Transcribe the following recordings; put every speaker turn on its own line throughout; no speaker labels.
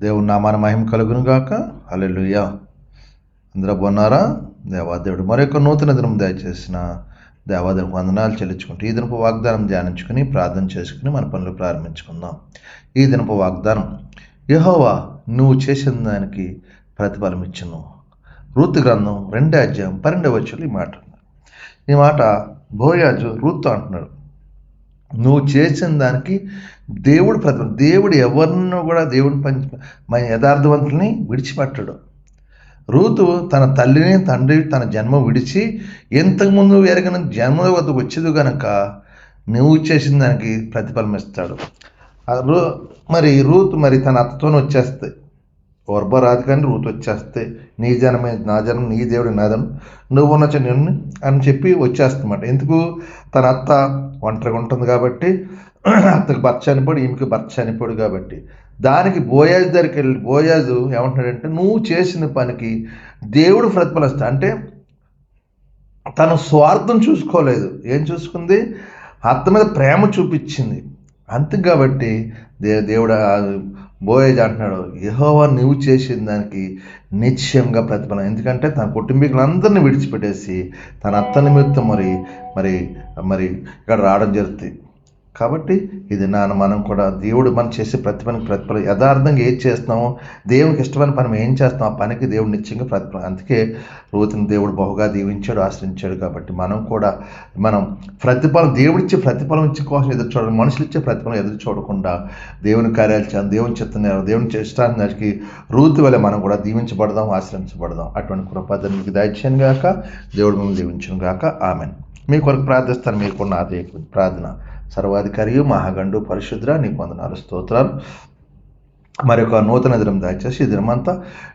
దేవుని నామాన మహిమ కలుగును గాక. హల్లెలూయా. అందరూ బాగున్నారా? దేవాదేవుడు మరొక నూతన దినం దయచేసిన దేవాదేవునికి వందనాలు చెల్లించుకుంటూ ఈ దినపు వాగ్దానం ధ్యానించుకుని ప్రార్థన చేసుకుని మన పనులు ప్రారంభించుకుందాం. ఈ దినపు వాగ్దానం, యెహోవా నువ్వు చేసిన దానికి ప్రతిఫలం ఇచ్చును. రూతు గ్రంథం 2:12 ఈ మాట. ఈ మాట బోయాజు రూతు అంటున్నాడు, నువ్వు చేసిన దానికి దేవుడు ప్రతిఫలం. దేవుడు ఎవరినో కూడా దేవుని మన యథార్థవంతుల్ని విడిచిపెట్టడు. రూతు తన తల్లిని తండ్రి తన జన్మ విడిచి ఇంతకుముందు ఎరగిన జన్మ వద్దకు వచ్చేది కనుక నువ్వు చేసిన దానికి ప్రతిఫలం ఇస్తాడు. మరి రూతు తన అత్తతో వచ్చేస్తాయి. ఓర్బ రాదు కానీ రూతు వచ్చేస్తే నీ జనమే నా జనం, నీ దేవుడు నా జనం, నువ్వు ఉన్న నిన్ను అని చెప్పి వచ్చేస్తుందన్నమాట. ఎందుకు? తన అత్త ఒంటరిగా ఉంటుంది కాబట్టి, అత్తకు భర్త చనిపోడు, ఈమెకి భర్త చనిపోడు కాబట్టి. దానికి బోయాజు దగ్గరికి వెళ్ళి బోయాజు ఏమంటున్నాడంటే, నువ్వు చేసిన పనికి దేవుడు ప్రతిఫలిస్తా. అంటే తన స్వార్థం చూసుకోలేదు. ఏం చూసుకుంది? అత్త మీద ప్రేమ చూపించింది అంతే. కాబట్టి దేవుడు బోయాజు అంటున్నాడు, యెహోవా నువ్వు చేసిన దానికి నిశ్చయంగా ప్రతిఫలం. ఎందుకంటే తన కుటుంబీకులందరినీ విడిచిపెట్టేసి తన అత్త నిమిత్తం మరి ఇక్కడ రావడం జరుగుతుంది. కాబట్టి ఇది మనం కూడా దేవుడు మనం చేసే ప్రతిఫలం యథార్థంగా ఏది చేస్తున్నామో, దేవునికి ఇష్టమైన పని ఏం చేస్తాం, ఆ పనికి దేవుడు నిశ్చయంగా ప్రతిఫలం. అందుకే రూతుని దేవుడు బహుగా దీవించాడు, ఆశ్రయించాడు. కాబట్టి మనం ప్రతిఫలం, దేవుడిచ్చే ప్రతిఫలం ఇచ్చే కోసం ఎదురు చూడాలి. మనుషులు ఇచ్చే ప్రతిఫలం ఎదురు చూడకుండా దేవుని కార్యాలు చేయాలి, దేవుని చిత్తం, దేవుని ఇష్టానికి రూతు వల్ల మనం కూడా దీవించబడదాం, ఆశ్రయించబడదాం. అటువంటి కృపకి దయచేయను గాక. దేవుడు మిమ్మల్ని దీవించును గాక. ఆమెన్. మీ కొరకు ప్రార్థిస్తాను. మీకున్న అదే ప్రార్థన. సర్వాధికారియు మహాగండు పరిశుద్ర నీకు వందనాలు, స్తోత్రాలు. మరొక నూతన దినం దయచేసి ఈ దినమంతా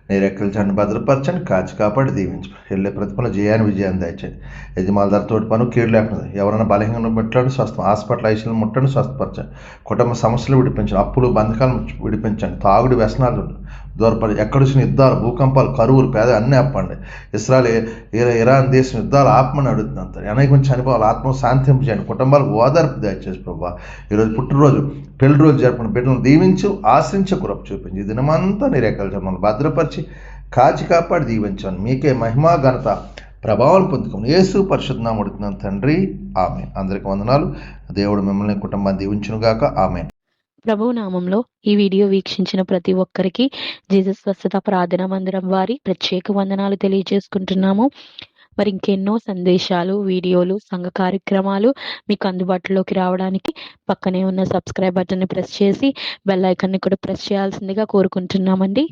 నీ రెక్కల చాటున భద్రపరచండి, కాచి కాపాడి దీవించు. వెళ్ళే ప్రతిఫలం విజయాన్ని దయచేయండి. యజమానుల ధరతోటి పను కీడు లేకుండా, ఎవరైనా బలహీనంగా ముట్టండి, స్వస్థం. హాస్పిటల్ ఐసీలు ముట్టండి, స్వస్థపరచండి. కుటుంబ సమస్యలు విడిపించండి, అప్పులు బంధకాలను విడిపించండి, తాగుడు వ్యసనాలు దూరపడి, ఎక్కడొచ్చిన యుద్ధాలు, భూకంపాలు, కరువులు, పేద అన్నీ ఆపండి. ఇరాన్ దేశం యుద్ధాలు ఆపమని అడుగుతున్నారు. అనేక చనిపోవాలి, ఆత్మ శాంతింపజేయండి, కుటుంబాలకు ఓదార్పు దయచేసి ప్రభావ. ఈరోజు పుట్టినరోజు, పెళ్లి రోజు జరుపుకున్న బిడ్డలను దీవించు, ఆశ్రయించే కృప చూపించి ఈ దినమంతా నీ రెక్కల చాటున భద్రపరిచి కాచి కాపాడి దీవించాను. మీకే మహిమా ఘనత ప్రభావం పొందుకోండి. యేసు పరిశుద్ధ నామమున అడుగుతున్నాను తండ్రి, ఆమేన్. అందరికీ వందనాలు. దేవుడు మిమ్మల్ని కుటుంబాన్ని దీవించును గాక. ఆమేన్.
ప్రభువు నామంలో ఈ వీడియో వీక్షించిన ప్రతి ఒక్కరికి జీసస్ స్వస్థత ప్రార్థనా మందిరం వారి ప్రత్యేక వందనాలు తెలియజేసుకుంటున్నాము. మరి ఇంకెన్నో సందేశాలు, వీడియోలు, సంఘ కార్యక్రమాలు మీకు అందుబాటులోకి రావడానికి పక్కనే ఉన్న సబ్స్క్రైబ్ బటన్ని ప్రెస్ చేసి బెల్ ఐకాన్ని కూడా ప్రెస్ చేయాల్సిందిగా కోరుకుంటున్నామండి.